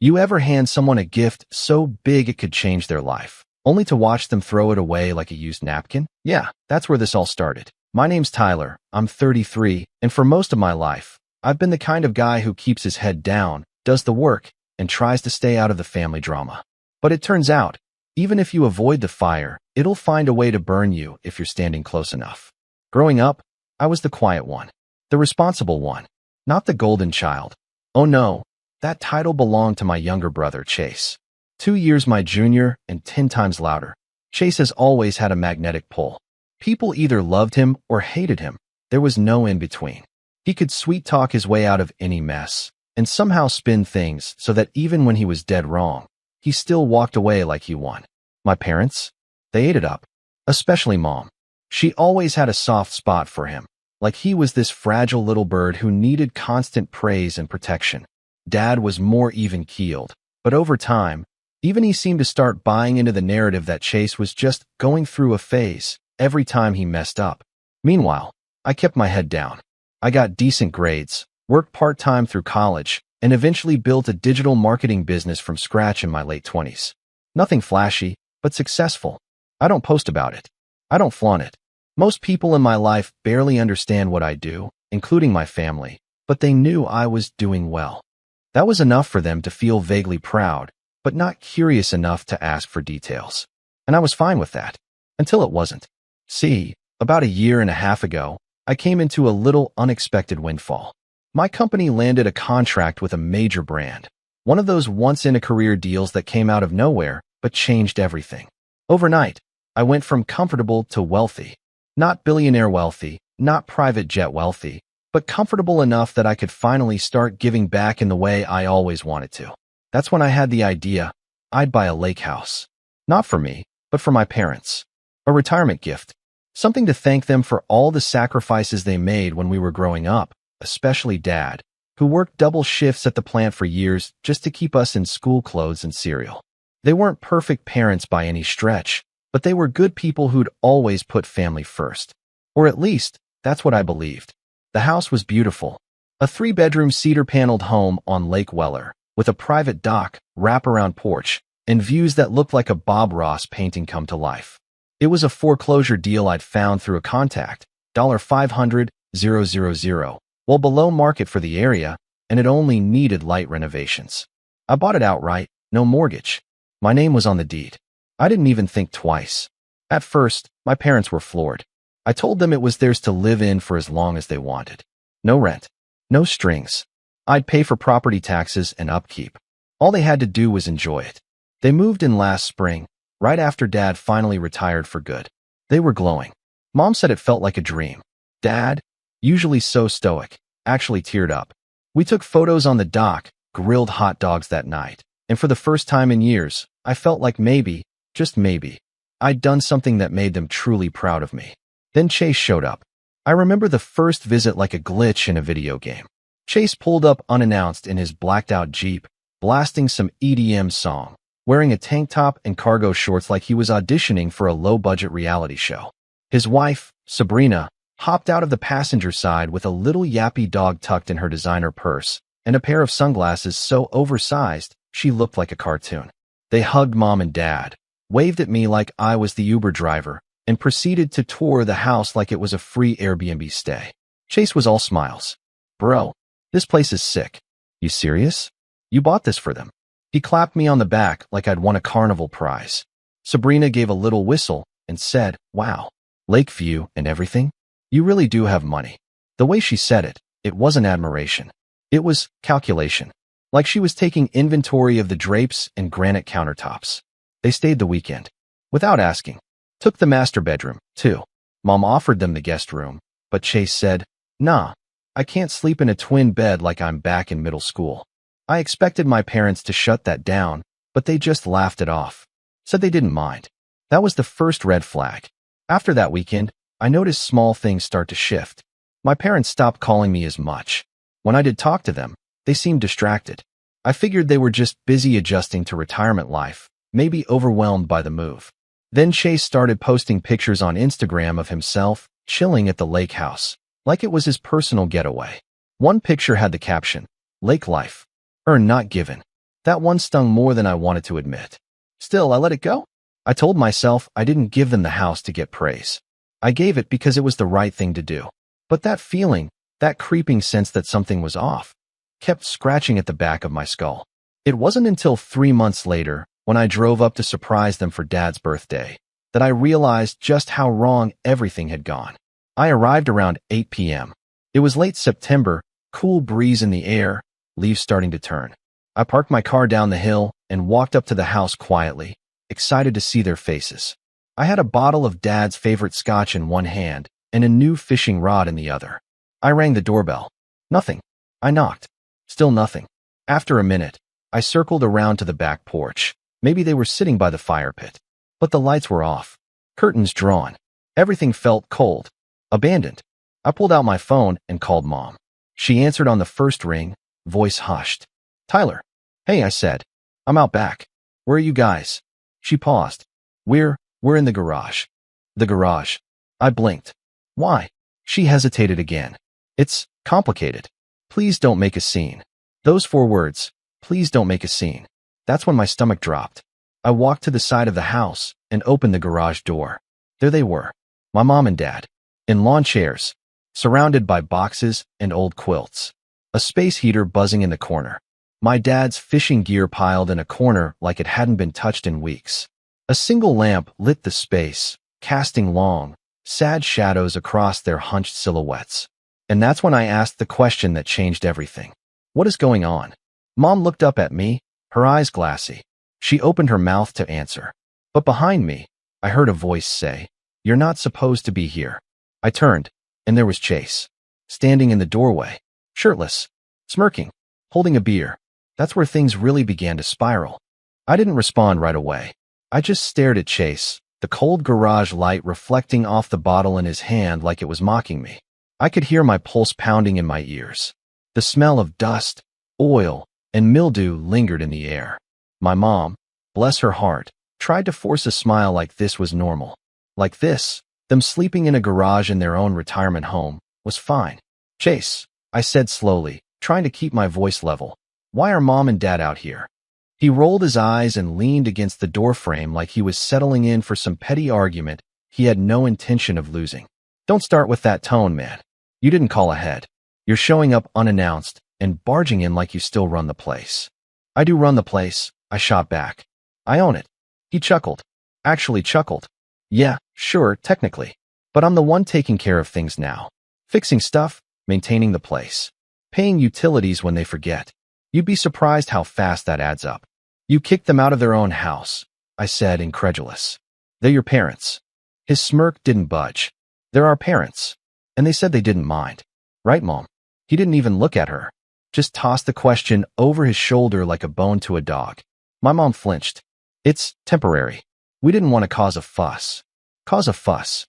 You ever hand someone a gift so big it could change their life, only to watch them throw it away like a used napkin? Yeah, that's where this all started. My name's Tyler, I'm 33, and for most of my life, I've been the kind of guy who keeps his head down, does the work, and tries to stay out of the family drama. But it turns out, even if you avoid the fire, it'll find a way to burn you if you're standing close enough. Growing up, I was the quiet one, the responsible one, not the golden child. Oh no, that title belonged to my younger brother, Chase. 2 years my junior and 10 times louder. Chase has always had a magnetic pull. People either loved him or hated him. There was no in between. He could sweet-talk his way out of any mess, and somehow spin things so that even when he was dead wrong, he still walked away like he won. My parents? They ate it up. Especially Mom. She always had a soft spot for him, like he was this fragile little bird who needed constant praise and protection. Dad was more even-keeled, but over time, even he seemed to start buying into the narrative that Chase was just going through a phase every time he messed up. Meanwhile, I kept my head down. I got decent grades, worked part-time through college, and eventually built a digital marketing business from scratch in my late 20s. Nothing flashy, but successful. I don't post about it. I don't flaunt it. Most people in my life barely understand what I do, including my family, but they knew I was doing well. That was enough for them to feel vaguely proud, but not curious enough to ask for details. And I was fine with that, until it wasn't. See, about a year and a half ago, I came into a little unexpected windfall. My company landed a contract with a major brand, one of those once-in-a-career deals that came out of nowhere but changed everything. Overnight, I went from comfortable to wealthy. Not billionaire wealthy, not private jet wealthy, but comfortable enough that I could finally start giving back in the way I always wanted to. That's when I had the idea I'd buy a lake house. Not for me, but for my parents. A retirement gift. Something to thank them for all the sacrifices they made when we were growing up, especially Dad, who worked double shifts at the plant for years just to keep us in school clothes and cereal. They weren't perfect parents by any stretch, but they were good people who'd always put family first. Or at least, that's what I believed. The house was beautiful. A 3-bedroom cedar-paneled home on Lake Weller, with a private dock, wraparound porch, and views that looked like a Bob Ross painting come to life. It was a foreclosure deal I'd found through a contact, $500,000, well below market for the area, and it only needed light renovations. I bought it outright, no mortgage. My name was on the deed. I didn't even think twice. At first, my parents were floored. I told them it was theirs to live in for as long as they wanted. No rent, no strings. I'd pay for property taxes and upkeep. All they had to do was enjoy it. They moved in last spring, right after Dad finally retired for good. They were glowing. Mom said it felt like a dream. Dad, usually so stoic, actually teared up. We took photos on the dock, grilled hot dogs that night, and for the first time in years, I felt like maybe, just maybe, I'd done something that made them truly proud of me. Then Chase showed up. I remember the first visit like a glitch in a video game. Chase pulled up unannounced in his blacked-out Jeep, blasting some EDM song, wearing a tank top and cargo shorts like he was auditioning for a low-budget reality show. His wife, Sabrina, hopped out of the passenger side with a little yappy dog tucked in her designer purse and a pair of sunglasses so oversized she looked like a cartoon. They hugged Mom and Dad, waved at me like I was the Uber driver, and proceeded to tour the house like it was a free Airbnb stay. Chase was all smiles. Bro, this place is sick. You serious? You bought this for them. He clapped me on the back like I'd won a carnival prize. Sabrina gave a little whistle and said, wow, lake view and everything? You really do have money. The way she said it, it wasn't admiration. It was calculation. Like she was taking inventory of the drapes and granite countertops. They stayed the weekend. Without asking. Took the master bedroom, too. Mom offered them the guest room, but Chase said, nah, I can't sleep in a twin bed like I'm back in middle school. I expected my parents to shut that down, but they just laughed it off. Said they didn't mind. That was the first red flag. After that weekend, I noticed small things start to shift. My parents stopped calling me as much. When I did talk to them, they seemed distracted. I figured they were just busy adjusting to retirement life, maybe overwhelmed by the move. Then Chase started posting pictures on Instagram of himself, chilling at the lake house, like it was his personal getaway. One picture had the caption, Lake Life. Earn not given. That one stung more than I wanted to admit. Still, I let it go. I told myself I didn't give them the house to get praise. I gave it because it was the right thing to do. But that feeling, that creeping sense that something was off, kept scratching at the back of my skull. It wasn't until 3 months later, when I drove up to surprise them for Dad's birthday, that I realized just how wrong everything had gone. I arrived around 8 p.m. It was late September, cool breeze in the air, leaves starting to turn. I parked my car down the hill and walked up to the house quietly, excited to see their faces. I had a bottle of Dad's favorite scotch in one hand and a new fishing rod in the other. I rang the doorbell. Nothing. I knocked. Still nothing. After a minute, I circled around to the back porch. Maybe they were sitting by the fire pit. But the lights were off. Curtains drawn. Everything felt cold. Abandoned. I pulled out my phone and called Mom. She answered on the first ring, voice hushed. Tyler. Hey, I said. I'm out back. Where are you guys? She paused. We're in the garage. The garage. I blinked. Why? She hesitated again. It's complicated. Please don't make a scene. Those 4 words. Please don't make a scene. That's when my stomach dropped. I walked to the side of the house and opened the garage door. There they were. My mom and dad. In lawn chairs. Surrounded by boxes and old quilts. A space heater buzzing in the corner. My dad's fishing gear piled in a corner like it hadn't been touched in weeks. A single lamp lit the space, casting long, sad shadows across their hunched silhouettes. And that's when I asked the question that changed everything. What is going on? Mom looked up at me, her eyes glassy. She opened her mouth to answer. But behind me, I heard a voice say, You're not supposed to be here. I turned, and there was Chase, standing in the doorway, shirtless, smirking, holding a beer. That's where things really began to spiral. I didn't respond right away. I just stared at Chase, the cold garage light reflecting off the bottle in his hand like it was mocking me. I could hear my pulse pounding in my ears. The smell of dust, oil, and mildew lingered in the air. My mom, bless her heart, tried to force a smile like this was normal. Like this, them sleeping in a garage in their own retirement home, was fine. Chase, I said slowly, trying to keep my voice level. Why are Mom and Dad out here? He rolled his eyes and leaned against the doorframe like he was settling in for some petty argument he had no intention of losing. Don't start with that tone, man. You didn't call ahead. You're showing up unannounced and barging in like you still run the place. I do run the place, I shot back. I own it. He chuckled. Actually chuckled. Yeah, sure, technically. But I'm the one taking care of things now. Fixing stuff, maintaining the place. Paying utilities when they forget. You'd be surprised how fast that adds up. You kicked them out of their own house, I said, incredulous. They're your parents. His smirk didn't budge. They're our parents. And they said they didn't mind. Right, Mom? He didn't even look at her. Just tossed the question over his shoulder like a bone to a dog. My mom flinched. It's temporary. We didn't want to cause a fuss. Cause a fuss.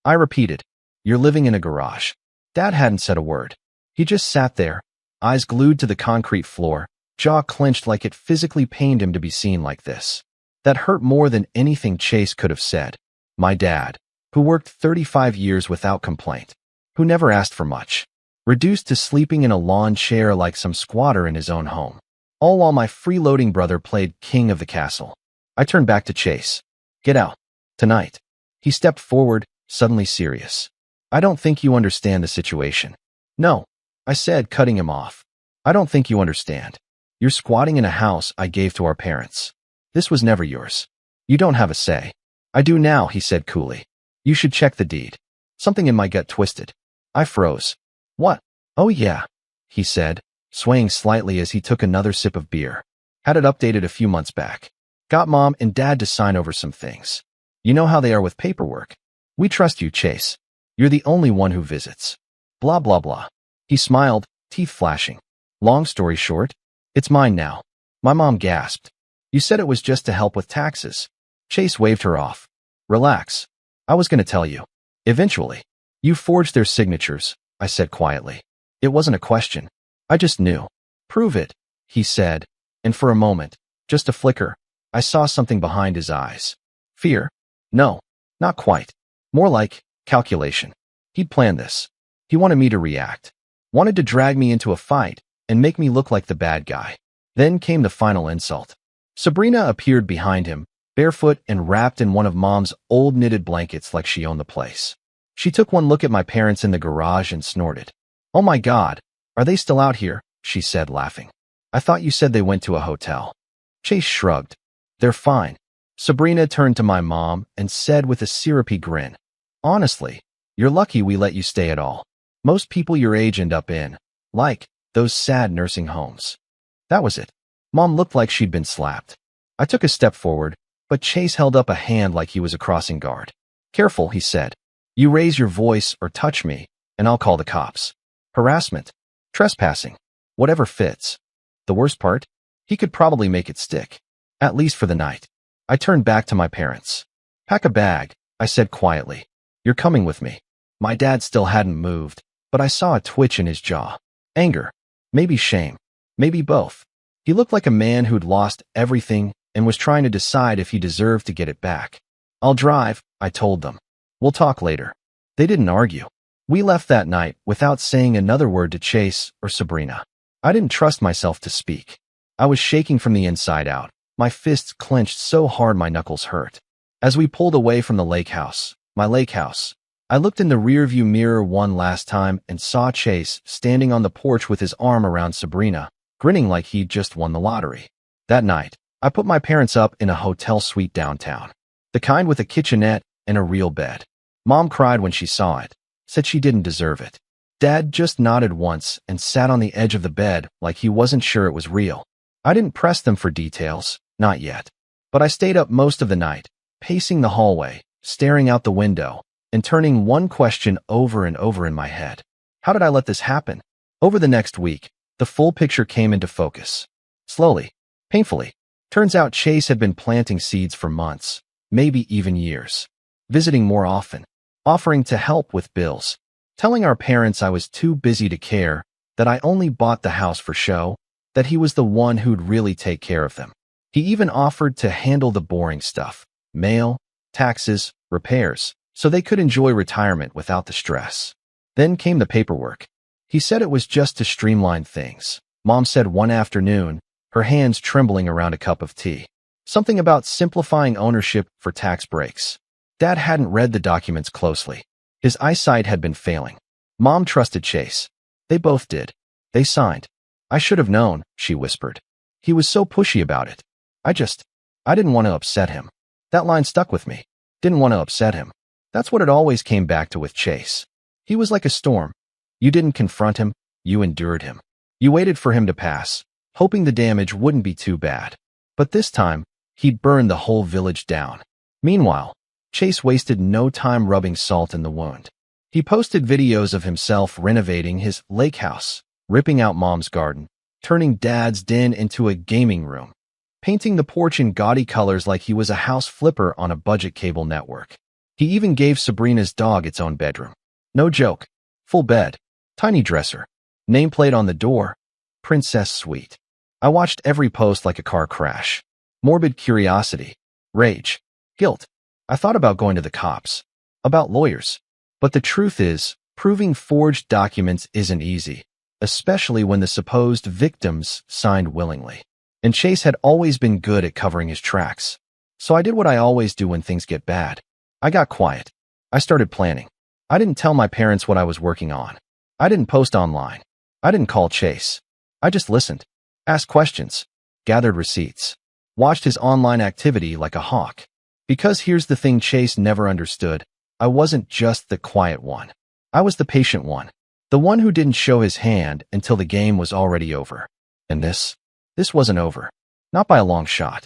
I repeated. You're living in a garage. Dad hadn't said a word. He just sat there, eyes glued to the concrete floor, jaw clenched like it physically pained him to be seen like this. That hurt more than anything Chase could have said. My dad, who worked 35 years without complaint, who never asked for much, reduced to sleeping in a lawn chair like some squatter in his own home. All while my freeloading brother played king of the castle. I turned back to Chase. Get out. Tonight. He stepped forward, suddenly serious. I don't think you understand the situation. No, I said, cutting him off. I don't think you understand. You're squatting in a house I gave to our parents. This was never yours. You don't have a say. I do now, he said coolly. You should check the deed. Something in my gut twisted. I froze. What? Oh yeah, he said, swaying slightly as he took another sip of beer. Had it updated a few months back. Got Mom and Dad to sign over some things. You know how they are with paperwork. We trust you, Chase. You're the only one who visits. Blah, blah, blah. He smiled, teeth flashing. Long story short, it's mine now. My mom gasped. You said it was just to help with taxes. Chase waved her off. Relax. I was going to tell you. Eventually. You forged their signatures, I said quietly. It wasn't a question. I just knew. Prove it, he said, and for a moment, just a flicker, I saw something behind his eyes. Fear? No, not quite. More like calculation. He'd planned this. He wanted me to react. Wanted to drag me into a fight and make me look like the bad guy. Then came the final insult. Sabrina appeared behind him, barefoot and wrapped in one of Mom's old knitted blankets like she owned the place. She took one look at my parents in the garage and snorted. "Oh my God, are they still out here?" she said, laughing. "I thought you said they went to a hotel." Chase shrugged. "They're fine." Sabrina turned to my mom and said with a syrupy grin, "Honestly, you're lucky we let you stay at all. Most people your age end up in, like, those sad nursing homes." That was it. Mom looked like she'd been slapped. I took a step forward, but Chase held up a hand like he was a crossing guard. "Careful," he said. "You raise your voice or touch me, and I'll call the cops. Harassment, trespassing, whatever fits." The worst part? He could probably make it stick, at least for the night. I turned back to my parents. "Pack a bag," I said quietly. "You're coming with me." My dad still hadn't moved, but I saw a twitch in his jaw. Anger, maybe shame, maybe both. He looked like a man who'd lost everything and was trying to decide if he deserved to get it back. "I'll drive," I told them. "We'll talk later." They didn't argue. We left that night without saying another word to Chase or Sabrina. I didn't trust myself to speak. I was shaking from the inside out, my fists clenched so hard my knuckles hurt. As we pulled away from the Lakehouse, my Lakehouse, I looked in the rearview mirror one last time and saw Chase standing on the porch with his arm around Sabrina, grinning like he'd just won the lottery. That night, I put my parents up in a hotel suite downtown, the kind with a kitchenette and a real bed. Mom cried when she saw it, said she didn't deserve it. Dad just nodded once and sat on the edge of the bed like he wasn't sure it was real. I didn't press them for details, not yet. But I stayed up most of the night, pacing the hallway, staring out the window, and turning one question over and over in my head. How did I let this happen? Over the next week, the full picture came into focus. Slowly, painfully. Turns out Chase had been planting seeds for months, maybe even years. Visiting more often, offering to help with bills, telling our parents I was too busy to care, that I only bought the house for show, that he was the one who'd really take care of them. He even offered to handle the boring stuff, mail, taxes, repairs, so they could enjoy retirement without the stress. Then came the paperwork. He said it was just to streamline things. Mom said one afternoon, her hands trembling around a cup of tea. Something about simplifying ownership for tax breaks. Dad hadn't read the documents closely. His eyesight had been failing. Mom trusted Chase. They both did. They signed. "I should have known," she whispered. "He was so pushy about it. I didn't want to upset him." That line stuck with me. Didn't want to upset him. That's what it always came back to with Chase. He was like a storm. You didn't confront him, you endured him. You waited for him to pass, hoping the damage wouldn't be too bad. But this time, he'd burned the whole village down. Meanwhile, Chase wasted no time rubbing salt in the wound. He posted videos of himself renovating his lake house, ripping out Mom's garden, turning Dad's den into a gaming room, painting the porch in gaudy colors like he was a house flipper on a budget cable network. He even gave Sabrina's dog its own bedroom. No joke. Full bed, tiny dresser, nameplate on the door, princess suite. I watched every post like a car crash. Morbid curiosity, rage, guilt. I thought about going to the cops, about lawyers. But the truth is, proving forged documents isn't easy, especially when the supposed victims signed willingly. And Chase had always been good at covering his tracks. So I did what I always do when things get bad. I got quiet. I started planning. I didn't tell my parents what I was working on. I didn't post online. I didn't call Chase. I just listened, asked questions, gathered receipts, watched his online activity like a hawk. Because here's the thing Chase never understood. I wasn't just the quiet one. I was the patient one. The one who didn't show his hand until the game was already over. And this wasn't over. Not by a long shot.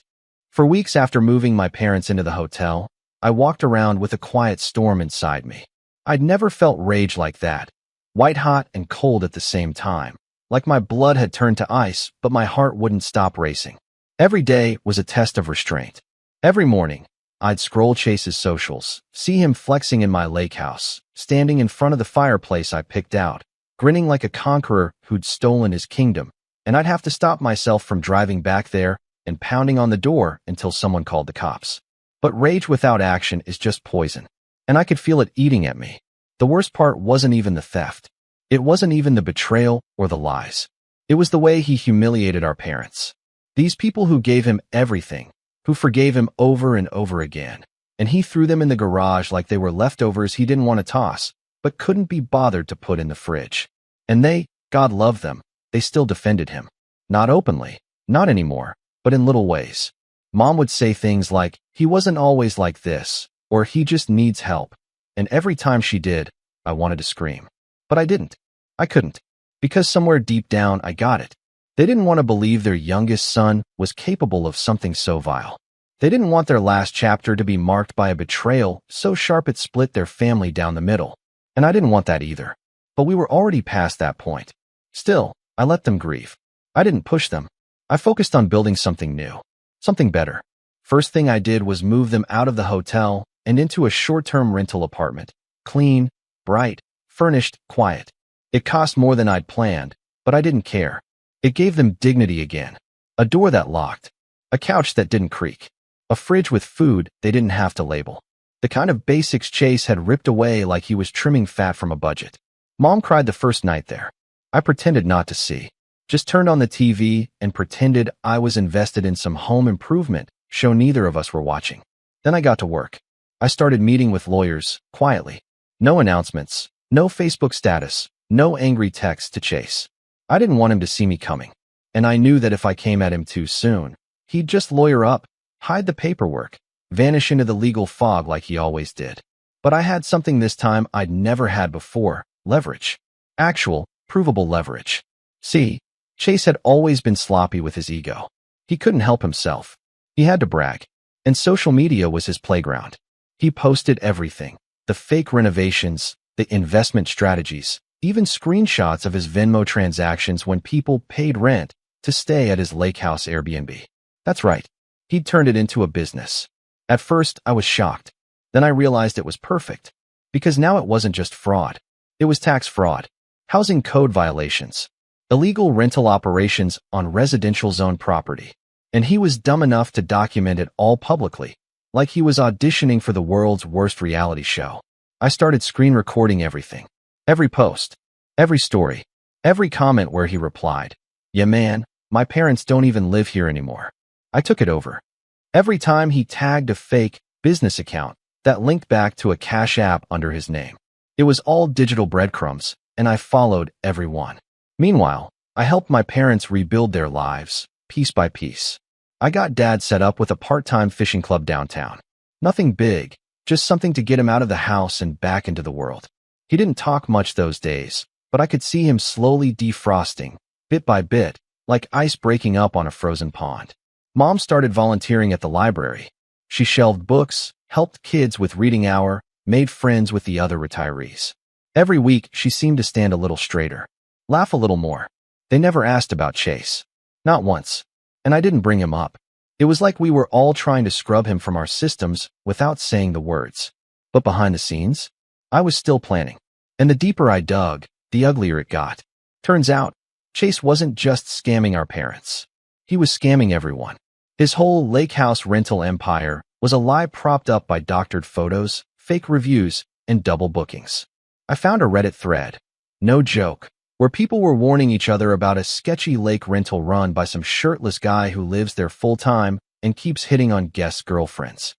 For weeks after moving my parents into the hotel, I walked around with a quiet storm inside me. I'd never felt rage like that. White hot and cold at the same time. Like my blood had turned to ice, but my heart wouldn't stop racing. Every day was a test of restraint. Every morning, I'd scroll Chase's socials, see him flexing in my lake house, standing in front of the fireplace I picked out, grinning like a conqueror who'd stolen his kingdom, and I'd have to stop myself from driving back there and pounding on the door until someone called the cops. But rage without action is just poison, and I could feel it eating at me. The worst part wasn't even the theft. It wasn't even the betrayal or the lies. It was the way he humiliated our parents. These people who gave him everything, who forgave him over and over again, and he threw them in the garage like they were leftovers he didn't want to toss, but couldn't be bothered to put in the fridge. And they, God love them, they still defended him. Not openly, not anymore, but in little ways. Mom would say things like, he wasn't always like this, or he just needs help. And every time she did, I wanted to scream. But I didn't. I couldn't. Because somewhere deep down, I got it. They didn't want to believe their youngest son was capable of something so vile. They didn't want their last chapter to be marked by a betrayal so sharp it split their family down the middle. And I didn't want that either. But we were already past that point. Still, I let them grieve. I didn't push them. I focused on building something new. Something better. First thing I did was move them out of the hotel and into a short-term rental apartment. Clean, bright, furnished, quiet. It cost more than I'd planned, but I didn't care. It gave them dignity again. A door that locked. A couch that didn't creak. A fridge with food they didn't have to label. The kind of basics Chase had ripped away like he was trimming fat from a budget. Mom cried the first night there. I pretended not to see. Just turned on the TV and pretended I was invested in some home improvement show neither of us were watching. Then I got to work. I started meeting with lawyers, quietly. No announcements, no Facebook status, no angry texts to Chase. I didn't want him to see me coming. And I knew that if I came at him too soon, he'd just lawyer up, hide the paperwork, vanish into the legal fog like he always did. But I had something this time I'd never had before, leverage. Actual, provable leverage. See, Chase had always been sloppy with his ego. He couldn't help himself. He had to brag. And social media was his playground. He posted everything. The fake renovations, the investment strategies, even screenshots of his Venmo transactions when people paid rent to stay at his Lakehouse Airbnb. That's right. He'd turned it into a business. At first, I was shocked. Then I realized it was perfect. Because now it wasn't just fraud. It was tax fraud, housing code violations, illegal rental operations on residential zone property. And he was dumb enough to document it all publicly, like he was auditioning for the world's worst reality show. I started screen recording everything. Every post, every story, every comment where he replied, "Yeah man, my parents don't even live here anymore." I took it over. Every time he tagged a fake business account that linked back to a Cash App under his name. It was all digital breadcrumbs, and I followed every one. Meanwhile, I helped my parents rebuild their lives, piece by piece. I got Dad set up with a part-time fishing club downtown. Nothing big, just something to get him out of the house and back into the world. He didn't talk much those days, but I could see him slowly defrosting, bit by bit, like ice breaking up on a frozen pond. Mom started volunteering at the library. She shelved books, helped kids with reading hour, made friends with the other retirees. Every week, she seemed to stand a little straighter, laugh a little more. They never asked about Chase. Not once. And I didn't bring him up. It was like we were all trying to scrub him from our systems without saying the words. But behind the scenes, I was still planning. And the deeper I dug, the uglier it got. Turns out, Chase wasn't just scamming our parents. He was scamming everyone. His whole Lakehouse rental empire was a lie propped up by doctored photos, fake reviews, and double bookings. I found a Reddit thread, no joke, where people were warning each other about a sketchy lake rental run by some shirtless guy who lives there full-time and keeps hitting on guest girlfriends.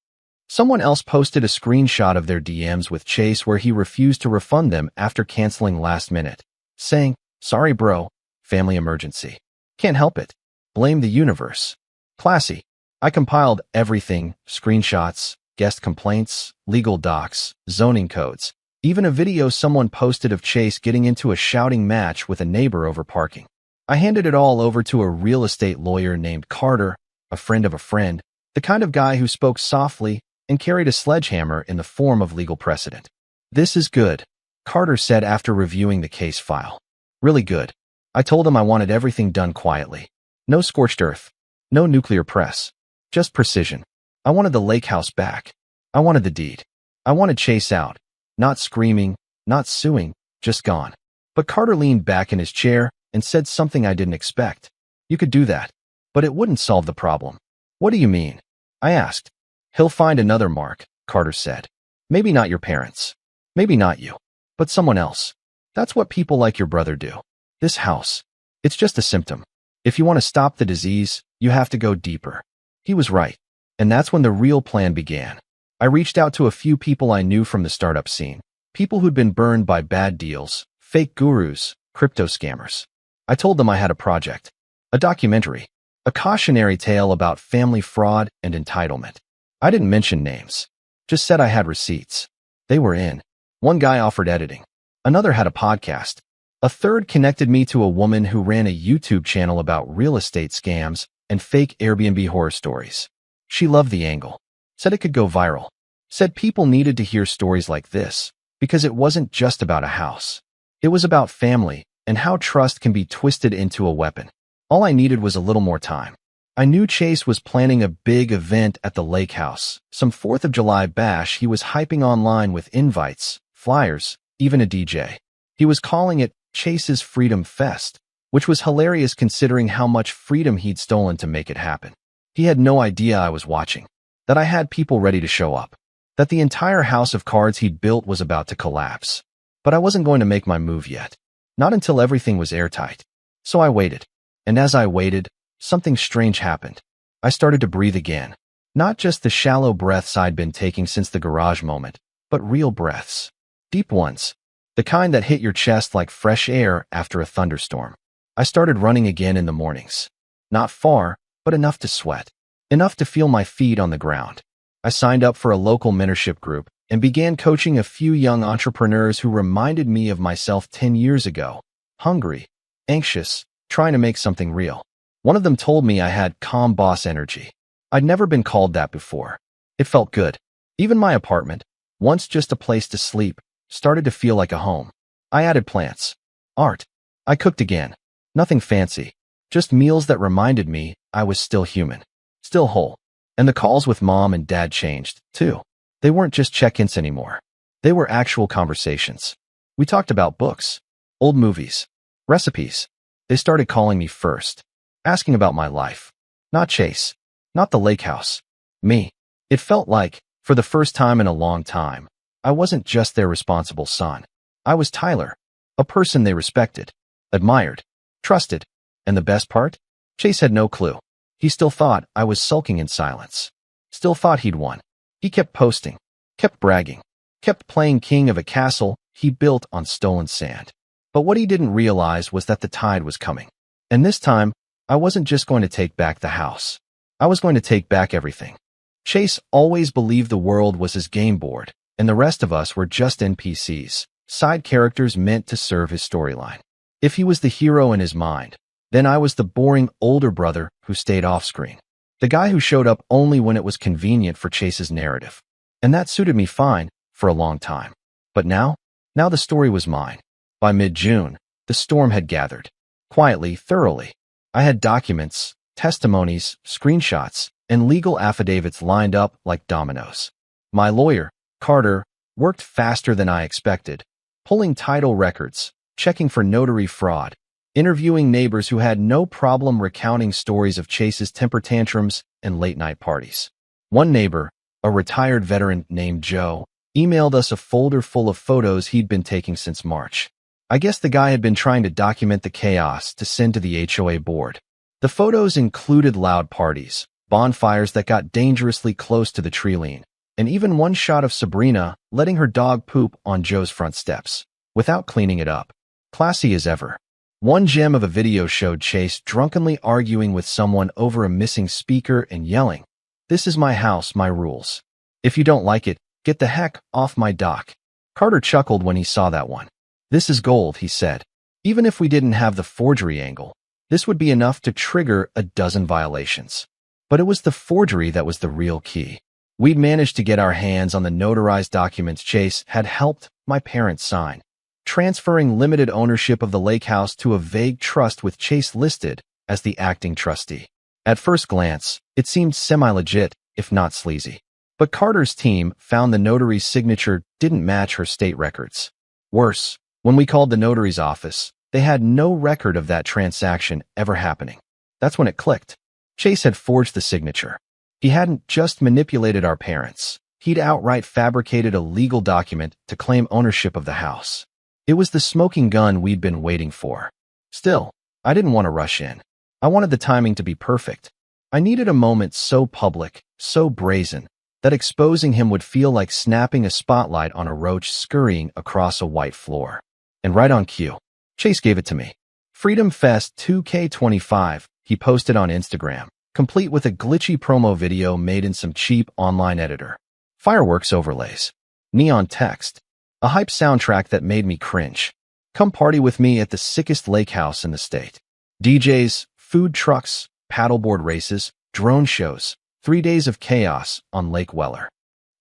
Someone else posted a screenshot of their DMs with Chase where he refused to refund them after canceling last minute, saying, "Sorry bro, family emergency. Can't help it. Blame the universe." Classy. I compiled everything, screenshots, guest complaints, legal docs, zoning codes, even a video someone posted of Chase getting into a shouting match with a neighbor over parking. I handed it all over to a real estate lawyer named Carter, a friend of a friend, the kind of guy who spoke softly and carried a sledgehammer in the form of legal precedent. "This is good," Carter said after reviewing the case file. "Really good." I told him I wanted everything done quietly. No scorched earth. No nuclear press. Just precision. I wanted the Lakehouse back. I wanted the deed. I wanted Chase out. Not screaming, not suing, just gone. But Carter leaned back in his chair and said something I didn't expect. "You could do that, but it wouldn't solve the problem." "What do you mean?" I asked. "He'll find another mark," Carter said. "Maybe not your parents. Maybe not you. But someone else. That's what people like your brother do. This house. It's just a symptom. If you want to stop the disease, you have to go deeper. He was right. And that's when the real plan began. I reached out to a few people I knew from the startup scene, people who'd been burned by bad deals, fake gurus, crypto scammers. I told them I had a project, a documentary, a cautionary tale about family fraud and entitlement. I didn't mention names, just said I had receipts. They were in. One guy offered editing. Another had a podcast. A third connected me to a woman who ran a YouTube channel about real estate scams and fake Airbnb horror stories. She loved the angle, said it could go viral, said people needed to hear stories like this because it wasn't just about a house. It was about family and how trust can be twisted into a weapon. All I needed was a little more time. I knew Chase was planning a big event at the Lakehouse, some 4th of July bash he was hyping online with invites, flyers, even a DJ. He was calling it Chase's Freedom Fest, which was hilarious considering how much freedom he'd stolen to make it happen. He had no idea I was watching, that I had people ready to show up, that the entire house of cards he'd built was about to collapse. But I wasn't going to make my move yet, not until everything was airtight. So I waited. And as I waited, something strange happened. I started to breathe again. Not just the shallow breaths I'd been taking since the garage moment, but real breaths. Deep ones. The kind that hit your chest like fresh air after a thunderstorm. I started running again in the mornings. Not far, but enough to sweat. Enough to feel my feet on the ground. I signed up for a local mentorship group and began coaching a few young entrepreneurs who reminded me of myself 10 years ago. Hungry, anxious, trying to make something real. One of them told me I had calm boss energy. I'd never been called that before. It felt good. Even my apartment, once just a place to sleep, started to feel like a home. I added plants, art. I cooked again. Nothing fancy, just meals that reminded me I was still human, still whole. And the calls with mom and dad changed, too. They weren't just check-ins anymore. They were actual conversations. We talked about books, old movies, recipes. They started calling me first, asking about my life. Not Chase, not the Lakehouse, me. It felt like, for the first time in a long time, I wasn't just their responsible son. I was Tyler, a person they respected, admired, trusted. And the best part? Chase had no clue. He still thought I was sulking in silence. Still thought he'd won. He kept posting, kept bragging, kept playing king of a castle he built on stolen sand. But what he didn't realize was that the tide was coming. And this time, I wasn't just going to take back the house. I was going to take back everything. Chase always believed the world was his game board, and the rest of us were just NPCs, side characters meant to serve his storyline. If he was the hero in his mind, then I was the boring older brother who stayed off-screen. The guy who showed up only when it was convenient for Chase's narrative. And that suited me fine for a long time. But now the story was mine. By mid-June, the storm had gathered. Quietly, thoroughly. I had documents, testimonies, screenshots, and legal affidavits lined up like dominoes. My lawyer, Carter, worked faster than I expected, pulling title records, checking for notary fraud, interviewing neighbors who had no problem recounting stories of Chase's temper tantrums and late-night parties. One neighbor, a retired veteran named Joe, emailed us a folder full of photos he'd been taking since March. I guess the guy had been trying to document the chaos to send to the HOA board. The photos included loud parties, bonfires that got dangerously close to the tree line, and even one shot of Sabrina letting her dog poop on Joe's front steps, without cleaning it up. Classy as ever. One gem of a video showed Chase drunkenly arguing with someone over a missing speaker and yelling, "This is my house, my rules. If you don't like it, get the heck off my dock." Carter chuckled when he saw that one. "This is gold," he said. "Even if we didn't have the forgery angle, this would be enough to trigger a dozen violations." But it was the forgery that was the real key. We'd managed to get our hands on the notarized documents Chase had helped my parents sign, transferring limited ownership of the Lakehouse to a vague trust with Chase listed as the acting trustee. At first glance, it seemed semi-legit, if not sleazy. But Carter's team found the notary's signature didn't match her state records. Worse, when we called the notary's office, they had no record of that transaction ever happening. That's when it clicked. Chase had forged the signature. He hadn't just manipulated our parents. He'd outright fabricated a legal document to claim ownership of the house. It was the smoking gun we'd been waiting for. Still, I didn't want to rush in. I wanted the timing to be perfect. I needed a moment so public, so brazen, that exposing him would feel like snapping a spotlight on a roach scurrying across a white floor. And right on cue, Chase gave it to me. Freedom Fest 2K25, he posted on Instagram, complete with a glitchy promo video made in some cheap online editor. Fireworks overlays, neon text, a hype soundtrack that made me cringe. Come party with me at the sickest Lakehouse in the state. DJs, food trucks, paddleboard races, drone shows, 3 days of chaos on Lake Weller.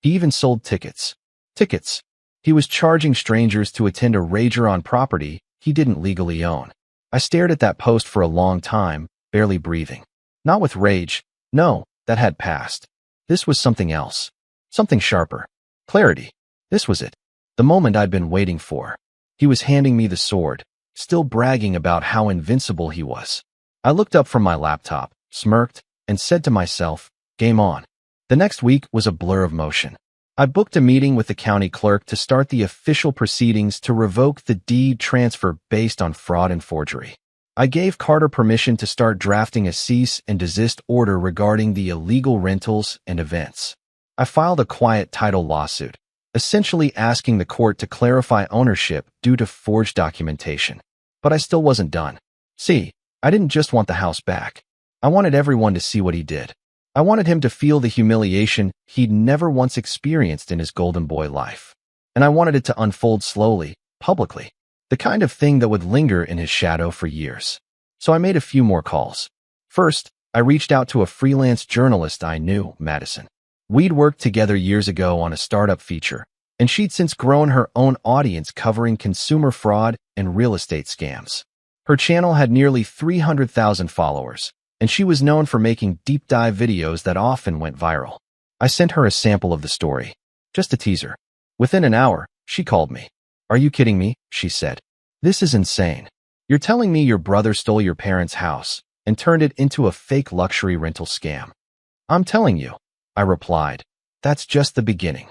He even sold tickets. Tickets. He was charging strangers to attend a rager on property he didn't legally own. I stared at that post for a long time, barely breathing. Not with rage. No, that had passed. This was something else. Something sharper. Clarity. This was it. The moment I'd been waiting for. He was handing me the sword, still bragging about how invincible he was. I looked up from my laptop, smirked, and said to myself, game on. The next week was a blur of motion. I booked a meeting with the county clerk to start the official proceedings to revoke the deed transfer based on fraud and forgery. I gave Carter permission to start drafting a cease and desist order regarding the illegal rentals and events. I filed a quiet title lawsuit, essentially asking the court to clarify ownership due to forged documentation. But I still wasn't done. See, I didn't just want the house back. I wanted everyone to see what he did. I wanted him to feel the humiliation he'd never once experienced in his golden boy life. And I wanted it to unfold slowly, publicly, the kind of thing that would linger in his shadow for years. So I made a few more calls. First, I reached out to a freelance journalist I knew, Madison. We'd worked together years ago on a startup feature, and she'd since grown her own audience covering consumer fraud and real estate scams. Her channel had nearly 300,000 followers, and she was known for making deep dive videos that often went viral. I sent her a sample of the story, just a teaser. Within an hour, she called me. Are you kidding me? She said. This is insane. You're telling me your brother stole your parents' house and turned it into a fake luxury rental scam. I'm telling you, I replied. That's just the beginning.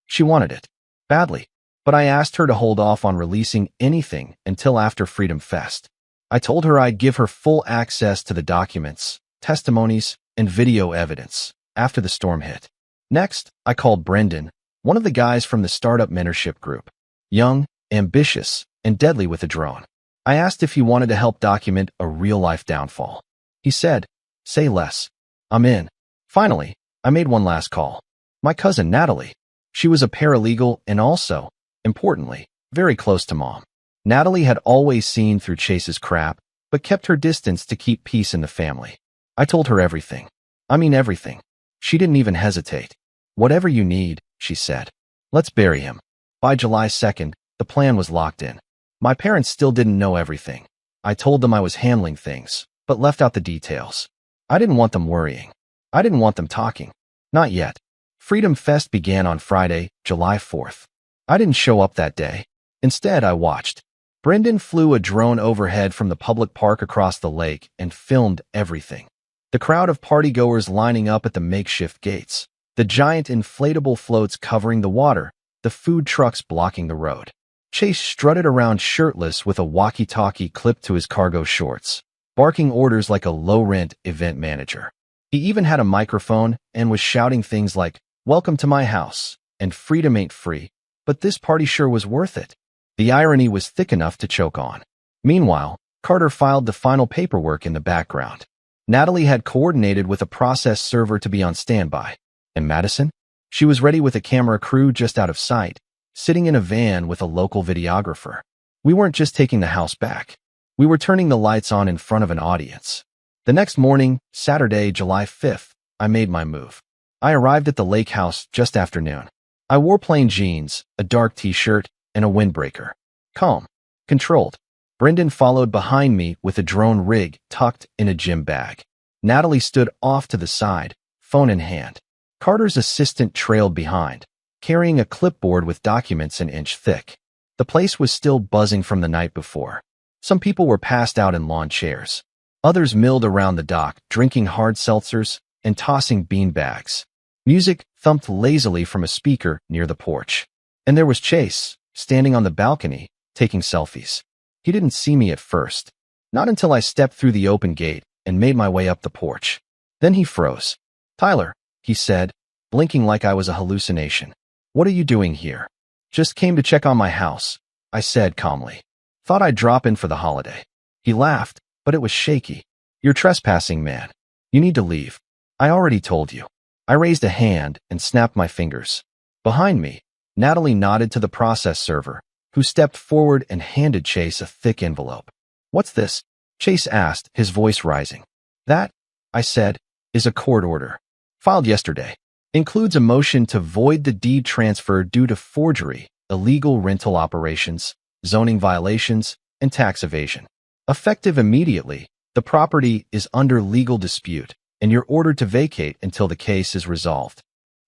She wanted it. Badly. But I asked her to hold off on releasing anything until after Freedom Fest. I told her I'd give her full access to the documents, testimonies, and video evidence after the storm hit. Next, I called Brendan, one of the guys from the startup mentorship group. Young, ambitious, and deadly with a drone. I asked if he wanted to help document a real-life downfall. He said, say less. I'm in. Finally, I made one last call. My cousin, Natalie. She was a paralegal and also, importantly, very close to Mom. Natalie had always seen through Chase's crap, but kept her distance to keep peace in the family. I told her everything. I mean everything. She didn't even hesitate. Whatever you need, she said. Let's bury him. By July 2nd, the plan was locked in. My parents still didn't know everything. I told them I was handling things, but left out the details. I didn't want them worrying. I didn't want them talking. Not yet. Freedom Fest began on Friday, July 4th. I didn't show up that day. Instead, I watched. Brendan flew a drone overhead from the public park across the lake and filmed everything. The crowd of partygoers lining up at the makeshift gates, the giant inflatable floats covering the water, the food trucks blocking the road. Chase strutted around shirtless with a walkie-talkie clipped to his cargo shorts, barking orders like a low-rent event manager. He even had a microphone and was shouting things like, "Welcome to my house," and "Freedom ain't free, but this party sure was worth it." The irony was thick enough to choke on. Meanwhile, Carter filed the final paperwork in the background. Natalie had coordinated with a process server to be on standby. And Madison? She was ready with a camera crew just out of sight, sitting in a van with a local videographer. We weren't just taking the house back. We were turning the lights on in front of an audience. The next morning, Saturday, July 5th, I made my move. I arrived at the Lakehouse just after noon. I wore plain jeans, a dark t-shirt, and a windbreaker. Calm. Controlled. Brendan followed behind me with a drone rig tucked in a gym bag. Natalie stood off to the side, phone in hand. Carter's assistant trailed behind, carrying a clipboard with documents an inch thick. The place was still buzzing from the night before. Some people were passed out in lawn chairs. Others milled around the dock, drinking hard seltzers and tossing bean bags. Music thumped lazily from a speaker near the porch. And there was Chase, standing on the balcony, taking selfies. He didn't see me at first. Not until I stepped through the open gate and made my way up the porch. Then he froze. "Tyler," he said, blinking like I was a hallucination. "What are you doing here?" "Just came to check on my house," I said calmly. "Thought I'd drop in for the holiday." He laughed, but it was shaky. "You're trespassing, man. You need to leave." "I already told you." I raised a hand and snapped my fingers. Behind me, Natalie nodded to the process server, who stepped forward and handed Chase a thick envelope. "What's this?" Chase asked, his voice rising. "That," I said, "is a court order. Filed yesterday. Includes a motion to void the deed transfer due to forgery, illegal rental operations, zoning violations, and tax evasion. Effective immediately, the property is under legal dispute, and you're ordered to vacate until the case is resolved."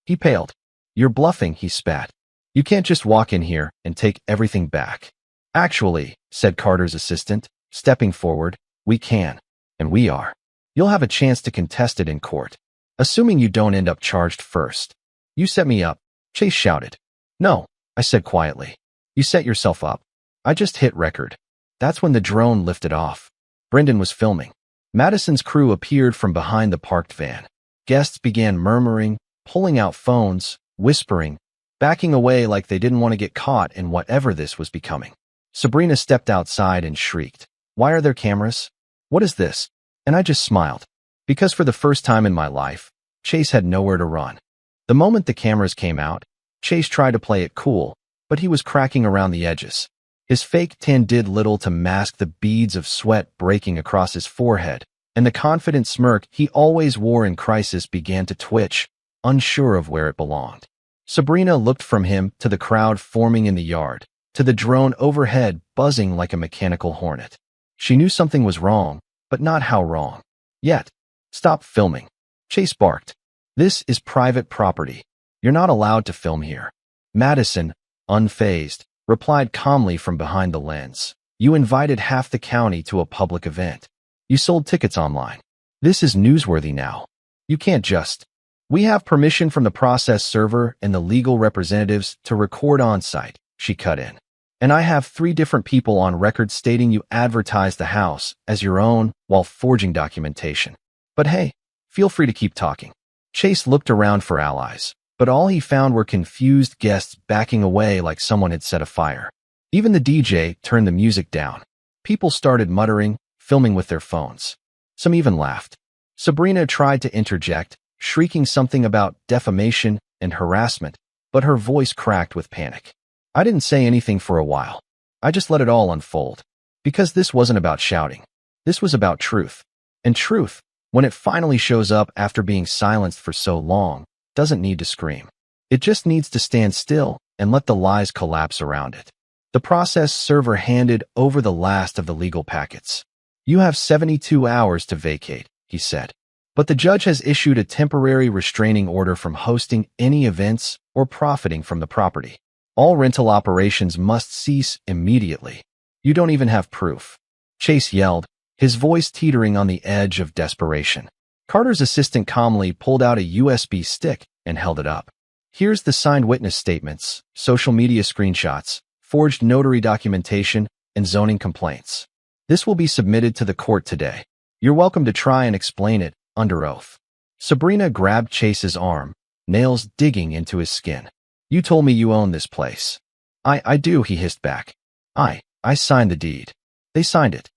He paled. "You're bluffing," he spat. "You can't just walk in here and take everything back." "Actually," said Carter's assistant, stepping forward, "we can. And we are. You'll have a chance to contest it in court. Assuming you don't end up charged first." "You set me up," Chase shouted. "No," I said quietly. "You set yourself up. I just hit record." That's when the drone lifted off. Brendan was filming. Madison's crew appeared from behind the parked van. Guests began murmuring, pulling out phones, whispering, backing away like they didn't want to get caught in whatever this was becoming. Sabrina stepped outside and shrieked, "Why are there cameras? What is this?" And I just smiled. Because for the first time in my life, Chase had nowhere to run. The moment the cameras came out, Chase tried to play it cool, but he was cracking around the edges. His fake tan did little to mask the beads of sweat breaking across his forehead, and the confident smirk he always wore in crisis began to twitch, unsure of where it belonged. Sabrina looked from him to the crowd forming in the yard, to the drone overhead buzzing like a mechanical hornet. She knew something was wrong, but not how wrong. Yet. "Stop filming," Chase barked. "This is private property. You're not allowed to film here." Madison, unfazed, replied calmly from behind the lens. "You invited half the county to a public event. You sold tickets online. This is newsworthy now. You can't just—" "We have permission from the process server and the legal representatives to record on-site," she cut in. "And I have 3 different people on record stating you advertised the house as your own while forging documentation. But hey, feel free to keep talking." Chase looked around for allies, but all he found were confused guests backing away like someone had set a fire. Even the DJ turned the music down. People started muttering, filming with their phones. Some even laughed. Sabrina tried to interject, shrieking something about defamation and harassment, but her voice cracked with panic. I didn't say anything for a while. I just let it all unfold. Because this wasn't about shouting. This was about truth. And truth, when it finally shows up after being silenced for so long, doesn't need to scream. It just needs to stand still and let the lies collapse around it. The process server handed over the last of the legal packets. "You have 72 hours to vacate," he said. "But the judge has issued a temporary restraining order from hosting any events or profiting from the property. All rental operations must cease immediately. You don't even have proof." Chase yelled, his voice teetering on the edge of desperation. Carter's assistant calmly pulled out a USB stick and held it up. "Here's the signed witness statements, social media screenshots, forged notary documentation, and zoning complaints. This will be submitted to the court today. You're welcome to try and explain it under oath." Sabrina grabbed Chase's arm, nails digging into his skin. "You told me you own this place." I do," he hissed back. I signed the deed." "They signed it."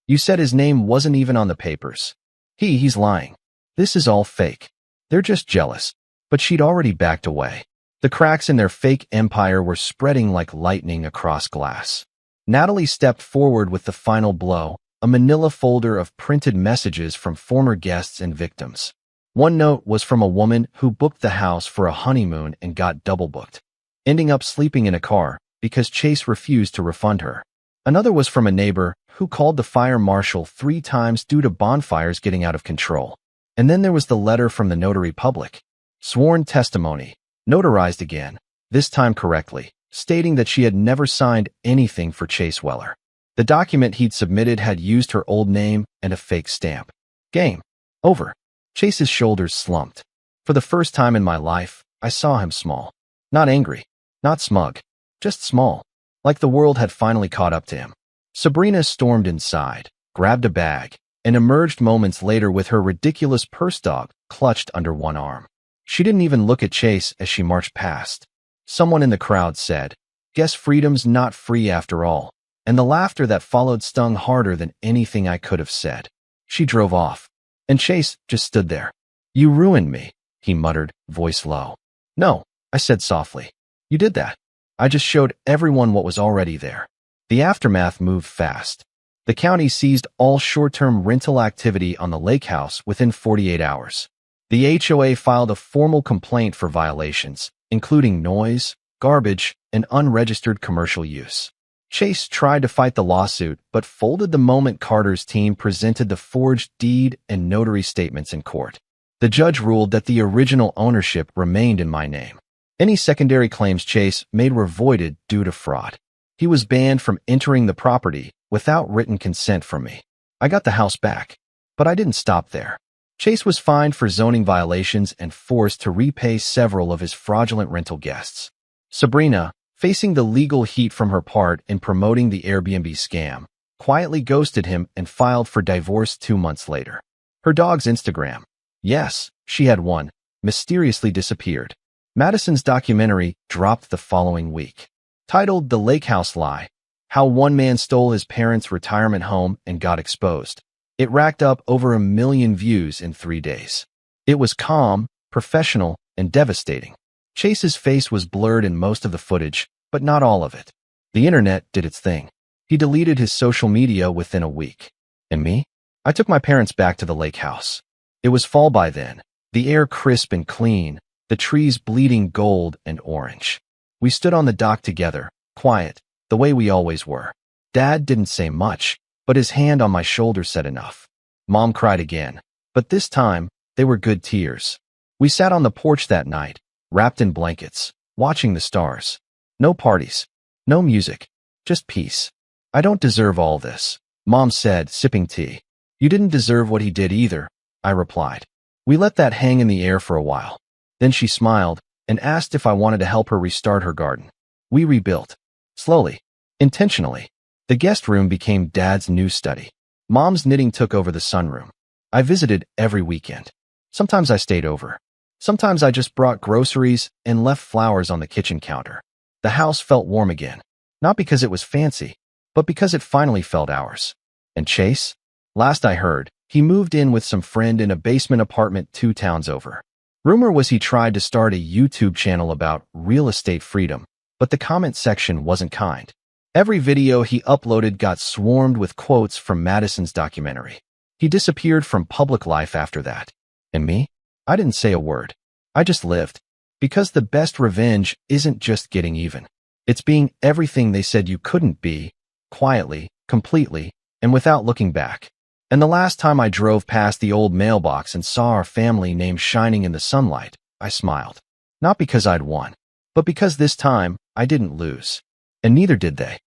You said his name wasn't even on the papers." He's lying. This is all fake. They're just jealous." But she'd already backed away. The cracks in their fake empire were spreading like lightning across glass. Natalie stepped forward with the final blow, a manila folder of printed messages from former guests and victims. One note was from a woman who booked the house for a honeymoon and got double booked, ending up sleeping in a car because Chase refused to refund her. Another was from a neighbor who called the fire marshal 3 times due to bonfires getting out of control. And then there was the letter from the notary public. Sworn testimony, notarized again, this time correctly, stating that she had never signed anything for Chase Weller. The document he'd submitted had used her old name and a fake stamp. Game. Over. Chase's shoulders slumped. For the first time in my life, I saw him small. Not angry. Not smug. Just small. Like the world had finally caught up to him. Sabrina stormed inside, grabbed a bag, and emerged moments later with her ridiculous purse dog clutched under one arm. She didn't even look at Chase as she marched past. Someone in the crowd said, "Guess freedom's not free after all," and the laughter that followed stung harder than anything I could have said. She drove off, and Chase just stood there. "You ruined me," he muttered, voice low. "No," I said softly. "You did that. I just showed everyone what was already there." The aftermath moved fast. The county seized all short-term rental activity on the Lakehouse within 48 hours. The HOA filed a formal complaint for violations, including noise, garbage, and unregistered commercial use. Chase tried to fight the lawsuit, but folded the moment Carter's team presented the forged deed and notary statements in court. The judge ruled that the original ownership remained in my name. Any secondary claims Chase made were voided due to fraud. He was banned from entering the property without written consent from me. I got the house back, but I didn't stop there. Chase was fined for zoning violations and forced to repay several of his fraudulent rental guests. Sabrina, facing the legal heat from her part in promoting the Airbnb scam, quietly ghosted him and filed for divorce 2 months later. Her dog's Instagram, yes, she had one, mysteriously disappeared. Madison's documentary dropped the following week. Titled The Lakehouse Lie, How One Man Stole His Parents' Retirement Home and Got Exposed. It racked up over 1 million views in 3 days. It was calm, professional, and devastating. Chase's face was blurred in most of the footage, but not all of it. The internet did its thing. He deleted his social media within a week. And me? I took my parents back to the Lakehouse. It was fall by then, the air crisp and clean, the trees bleeding gold and orange. We stood on the dock together, quiet, the way we always were. Dad didn't say much, but his hand on my shoulder said enough. Mom cried again, but this time, they were good tears. We sat on the porch that night, wrapped in blankets, watching the stars. No parties, no music, just peace. "I don't deserve all this," Mom said, sipping tea. "You didn't deserve what he did either," I replied. We let that hang in the air for a while. Then she smiled and asked if I wanted to help her restart her garden. We rebuilt. Slowly. Intentionally. The guest room became Dad's new study. Mom's knitting took over the sunroom. I visited every weekend. Sometimes I stayed over. Sometimes I just brought groceries and left flowers on the kitchen counter. The house felt warm again. Not because it was fancy, but because it finally felt ours. And Chase? Last I heard, he moved in with some friend in a basement apartment 2 towns over. Rumor was he tried to start a YouTube channel about real estate freedom, but the comment section wasn't kind. Every video he uploaded got swarmed with quotes from Madison's documentary. He disappeared from public life after that. And me? I didn't say a word. I just lived. Because the best revenge isn't just getting even. It's being everything they said you couldn't be, quietly, completely, and without looking back. And the last time I drove past the old mailbox and saw our family name shining in the sunlight, I smiled. Not because I'd won, but because this time I didn't lose. And neither did they.